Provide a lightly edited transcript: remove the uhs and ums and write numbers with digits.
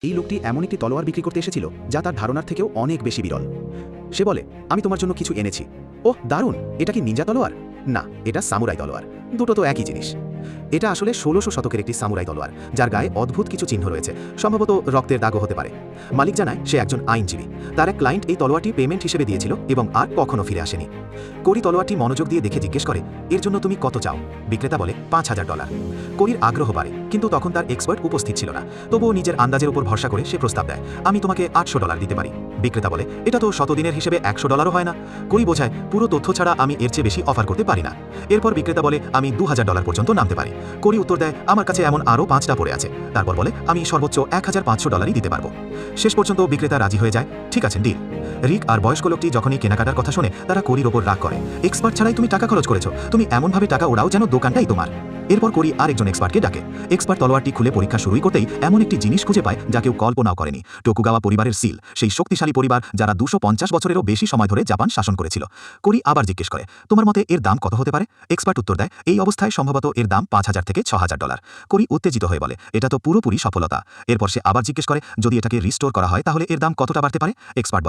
এই লোকটি এমন একটি তলোয়ার বিক্রি করতে এসেছিল যা তার ধারণার থেকেও অনেক বেশি বিরল। সে বলে, আমি তোমার জন্য কিছু এনেছি। ওহ দারুণ, এটা কি নিনজা তলোয়ার? না, এটা সামুরাই তলোয়ার। দুটো তো একই জিনিস। এটা আসলে ১৬০০ শতকের একটি সামুরাই তলোয়ার, যার গায়ে অদ্ভুত কিছু চিহ্ন রয়েছে, সম্ভবত রক্তের দাগও হতে পারে। মালিক জানায় সে একজন আইনজীবী। তার এক ক্লায়েন্ট এই তলোয়ারটি পেমেন্ট হিসেবে দিয়েছিল এবং আর কখনো ফিরে আসেনি। কোরি তলোয়ারটি মনোযোগ দিয়ে দেখে জিজ্ঞেস করে, এর জন্য তুমি কত চাও? বিক্রেতা বলে, $৫,০০০। কোরির আগ্রহ বাড়ে, কিন্তু তখন তার এক্সপার্ট উপস্থিত ছিল না। তবুও নিজের আন্দাজের উপর ভরসা করে সে প্রস্তাব দেয়, আমি তোমাকে $৮০০ দিতে পারি। বিক্রেতা বলে, এটা তো শতদিনের হিসেবে $১০০ হয় না। কোরি বোঝায়, পুরো তথ্য ছাড়া আমি এর চেয়ে বেশি অফার করতে পারি না। এরপর বিক্রেতা বলে, আমি $২,০০০ পর্যন্ত নামতে পারি। কোরি উত্তর দেয়, আমার কাছে এমন আরও ৫টা পড়ে আছে। তারপর বলে, আমি সর্বোচ্চ $১,৫০০ দিতে পারবো। শেষ পর্যন্ত বিক্রেতা রাজি হয়ে যায়। ঠিক আছে, ডিল। রিক আর বয়স্ক লোকটি যখনই কেনাকাটার কথা শোনে, তারা কোরির ওপর রাগ করে। এক্সপার্ট ছাড়াই তুমি টাকা খরচ করেছো, তুমি এমনভাবে টাকা ওড়াও যেন দোকানটাই তোমার। এরপর কোরি আরেকজন এক্সপার্টকে ডাকে। এক্সপার্ট তলোয়ারটি খুলে পরীক্ষা শুরুই করতেই এমন একটি জিনিস খুঁজে পায় যা কেউ কল্পনাও করেনি। টোকুগাওয়া পরিবারের সিল, সেই শক্তিশালী পরিবার যারা ২৫০ বছরেরও বেশি সময় ধরে জাপান শাসন করেছিল। কোরি আবার জিজ্ঞেস করে, তোমার মতে এর দাম কত হতে পারে? এক্সপার্ট উত্তর দেয়, এই অবস্থায় সম্ভবত এর দাম $৫,০০০ থেকে $৬,০০০। কোরি উত্তেজিত হয়ে বলে, এটা তো পুরোপুরি সফলতা। এরপর সে আবার জিজ্ঞেস করে, যদি এটাকে রিস্টোর করা হয় তাহলে এর দাম কতটা বাড়তে পারে? এক্সপার্ট বলে,